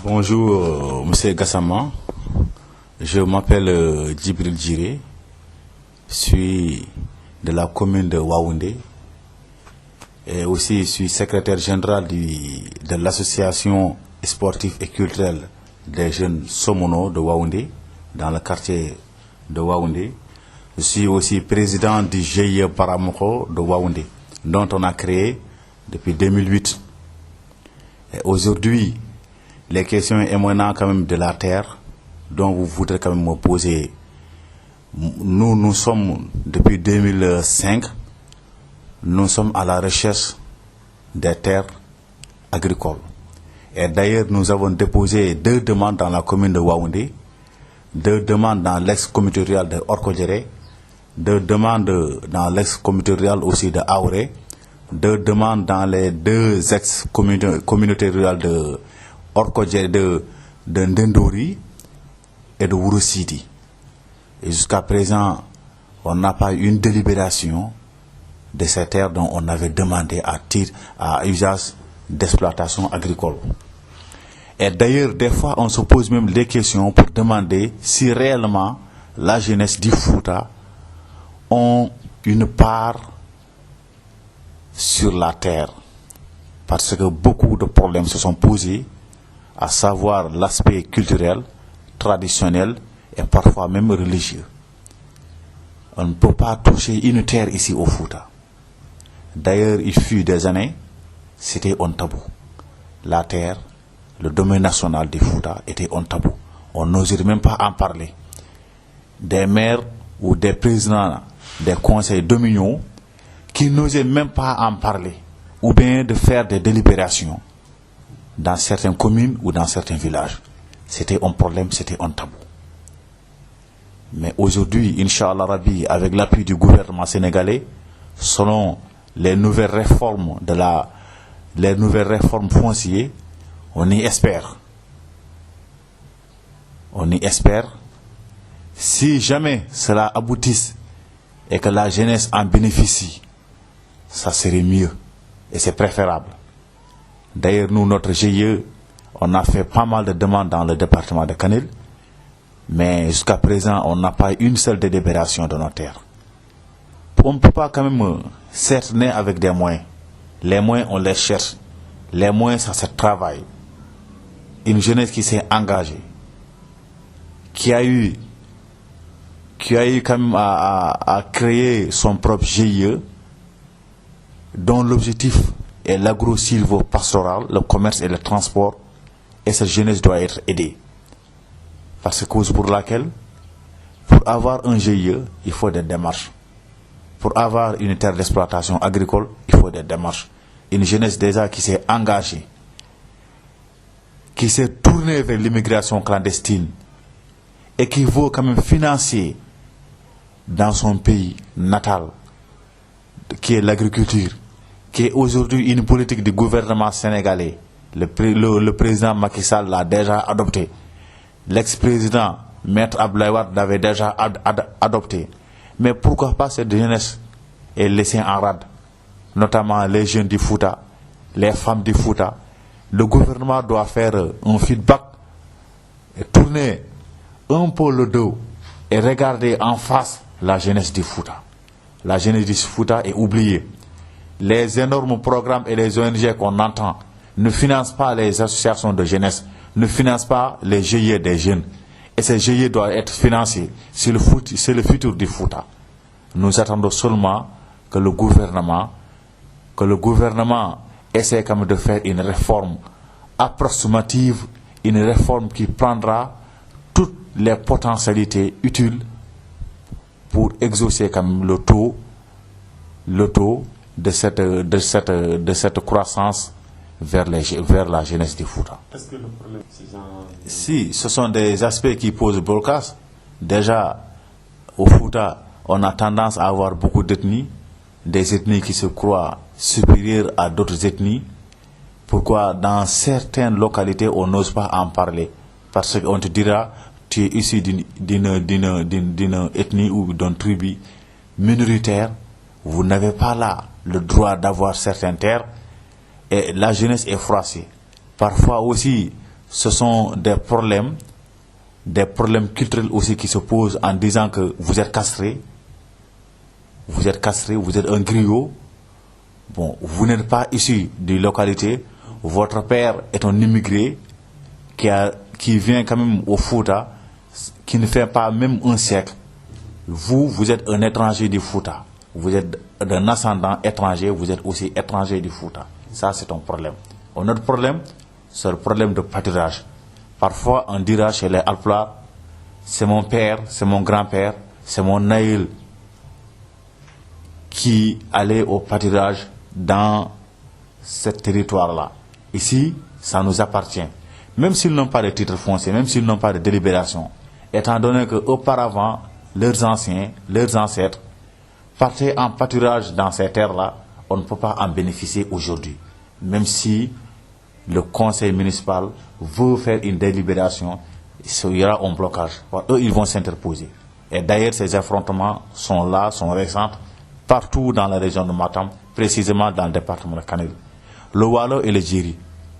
Bonjour, Monsieur Gassama. Je m'appelle Djibril Djiré. Je suis de la commune de Waoundé. Et aussi, je suis secrétaire général de l'association sportive et culturelle des jeunes Somono de Waoundé, dans le quartier de Waoundé. Je suis aussi président du GIE Paramoko de Waoundé, dont on a créé depuis 2008. Et aujourd'hui, les questions émanant quand même de la terre, dont vous voudrez quand même me poser. Nous sommes, depuis 2005, nous sommes à la recherche des terres agricoles. Et d'ailleurs, nous avons déposé 2 demandes dans la commune de Waoundé, 2 demandes dans l'ex-communauté rurale de Orkodjéré, 2 demandes dans l'ex-communauté rurale aussi de Aouré, 2 demandes dans les 2 ex-communautés rurales de Orkodjéré, de Ndendori et de Wourossidi. Et jusqu'à présent, on n'a pas eu une délibération de ces terres dont on avait demandé à usage d'exploitation agricole. Et d'ailleurs, des fois, on se pose même des questions pour demander si réellement la jeunesse du Fouta ont une part sur la terre. Parce que beaucoup de problèmes se sont posés, à savoir l'aspect culturel, traditionnel et parfois même religieux. On ne peut pas toucher une terre ici au Fouta. D'ailleurs, il fut des années, c'était un tabou. La terre, le domaine national du Fouta était un tabou. On n'osait même pas en parler. Des maires ou des présidents des conseils dominiaux qui n'osaient même pas en parler, ou bien de faire des délibérations dans certaines communes ou dans certains villages. C'était un problème, c'était un tabou. Mais aujourd'hui, Inch'Allah Rabbi, avec l'appui du gouvernement sénégalais, selon les nouvelles réformes foncières, on y espère. On y espère. Si jamais cela aboutisse et que la jeunesse en bénéficie, ça serait mieux et c'est préférable. D'ailleurs, nous, notre GIE, on a fait pas mal de demandes dans le département de Kanel, mais jusqu'à présent, on n'a pas une seule délibération de nos terres. On ne peut pas quand même cerner avec des moyens. Les moyens, on les cherche. Les moyens, ça se travaille. Une jeunesse qui s'est engagée, qui a eu quand même à créer son propre GIE, dont l'objectif est l'agro-silvo-pastoral, le commerce et le transport, et cette jeunesse doit être aidée. Parce que cause pour laquelle, pour avoir un GIE, il faut des démarches. Pour avoir une terre d'exploitation agricole, il faut des démarches. Une jeunesse déjà qui s'est engagée, qui s'est tournée vers l'immigration clandestine, et qui veut quand même financer dans son pays natal, qui est l'agriculture, qui est aujourd'hui une politique du gouvernement sénégalais. Le président Macky Sall l'a déjà adopté. L'ex-président Maître Abdoulaye Wade l'avait déjà adopté. Mais pourquoi pas cette jeunesse est laissée en rade, notamment les jeunes du Fouta, les femmes du Fouta. Le gouvernement doit faire un feedback et tourner un peu le dos et regarder en face la jeunesse du Fouta. La jeunesse du Fouta est oubliée. Les énormes programmes et les ONG qu'on entend ne financent pas les associations de jeunesse, ne financent pas les GIE des jeunes. Et ces GIE doivent être financés. C'est le futur du Fouta. Nous attendons seulement que le gouvernement essaie quand même de faire une réforme approximative, une réforme qui prendra toutes les potentialités utiles pour exaucer quand même le taux de cette croissance vers la jeunesse du Fouta. Est-ce que le problème, Si, ce sont des aspects qui posent blocage. Déjà, au Fouta, on a tendance à avoir beaucoup d'ethnies, des ethnies qui se croient supérieures à d'autres ethnies. Pourquoi dans certaines localités, on n'ose pas en parler? Parce qu'on te dira, tu es issu d'une ethnie ou d'une tribu minoritaire, vous n'avez pas là le droit d'avoir certaines terres, et la jeunesse est froissée. Parfois aussi, ce sont des problèmes culturels aussi qui se posent en disant que vous êtes castré, vous êtes un griot, bon, vous n'êtes pas issu de localité, votre père est un immigré qui vient quand même au Fouta, qui ne fait pas même un siècle. Vous êtes un étranger du Fouta. Vous êtes d'un ascendant étranger, vous êtes aussi étranger du Fouta. Ça, c'est un problème. Un autre problème, c'est le problème de pâturage. Parfois, on dira chez les Alpulaar, c'est mon père, c'est mon grand-père, c'est mon naïl qui allait au pâturage dans ce territoire-là. Ici, ça nous appartient. Même s'ils n'ont pas de titre foncier, même s'ils n'ont pas de délibération, étant donné qu'auparavant, leurs ancêtres, partaient en pâturage dans ces terres-là, on ne peut pas en bénéficier aujourd'hui. Même si le conseil municipal veut faire une délibération, il y aura un blocage. Eux, ils vont s'interposer. Et d'ailleurs, ces affrontements sont là, sont récents, partout dans la région de Matam, précisément dans le département de Kanel. Le Waalo et le Djeri.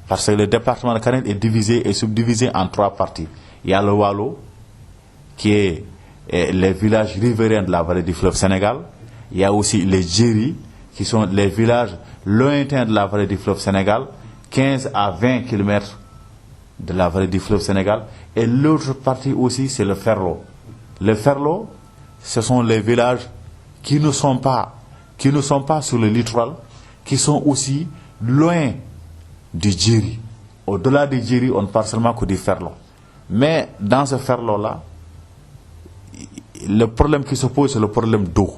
Parce que le département de Kanel est divisé et subdivisé en 3 parties. Il y a le Waalo, qui est les villages riverains de la vallée du fleuve Sénégal. Il y a aussi les Djeri, qui sont les villages lointains de la vallée du fleuve Sénégal, 15 à 20 km de la vallée du fleuve Sénégal. Et l'autre partie aussi, c'est le Ferlo. Le Ferlo, ce sont les villages qui ne sont pas sur le littoral, qui sont aussi loin du Djeri. Au-delà du Djeri, on ne parle seulement que du Ferlo. Mais dans ce Ferlo-là, le problème qui se pose, c'est le problème d'eau.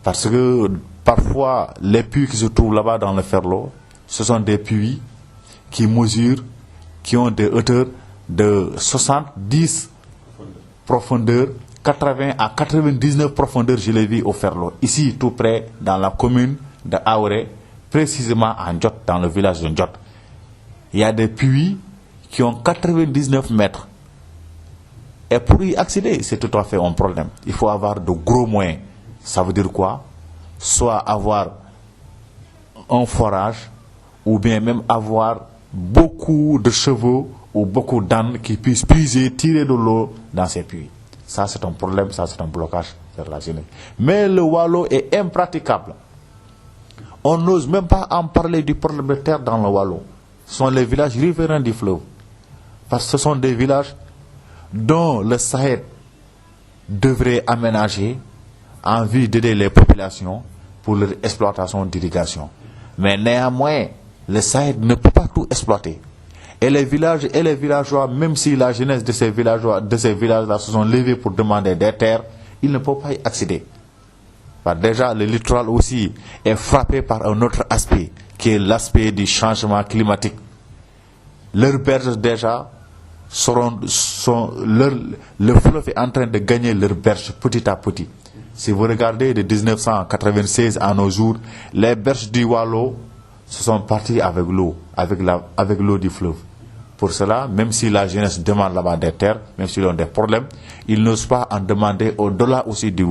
Parce que parfois, les puits qui se trouvent là-bas dans le Ferlo, ce sont des puits qui mesurent, qui ont des hauteurs de 70 profondeur, 80 à 99 profondeur, je l'ai vu au Ferlo. Ici, tout près, dans la commune de Aoré, précisément à Ndjot, dans le village de Ndjot. Il y a des puits qui ont 99 mètres. Et pour y accéder, c'est tout à fait un problème. Il faut avoir de gros moyens. Ça veut dire quoi? Soit avoir un forage, ou bien même avoir beaucoup de chevaux ou beaucoup d'ânes qui puissent puiser, tirer de l'eau dans ces puits. Ça, c'est un problème, ça, c'est un blocage vers la jeunesse. Mais le Waalo est impraticable. On n'ose même pas en parler du problème de terre dans le Waalo. Ce sont les villages riverains du fleuve. Parce que ce sont des villages dont le Sahel devrait aménager en vue d'aider les populations pour leur exploitation d'irrigation. Mais néanmoins, le Sahel ne peut pas tout exploiter. Et les villages et les villageois, même si la jeunesse de ces villages-là se sont levés pour demander des terres, ils ne peuvent pas y accéder. Déjà, le littoral aussi est frappé par un autre aspect, qui est l'aspect du changement climatique. Leurs berges déjà, le fleuve est en train de gagner leurs berges petit à petit. Si vous regardez de 1996 à nos jours, les berges du Waalo se sont partis avec l'eau, avec l'eau du fleuve. Pour cela, même si la jeunesse demande là-bas des terres, même s'ils ont des problèmes, ils n'osent pas en demander au-delà aussi du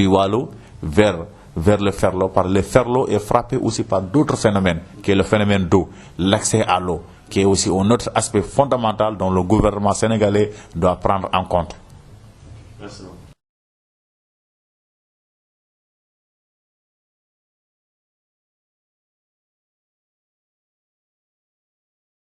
Waalo vers le Ferlo. Parce que le Ferlo est frappé aussi par d'autres phénomènes, qui est le phénomène d'eau, l'accès à l'eau, qui est aussi un autre aspect fondamental dont le gouvernement sénégalais doit prendre en compte. Merci.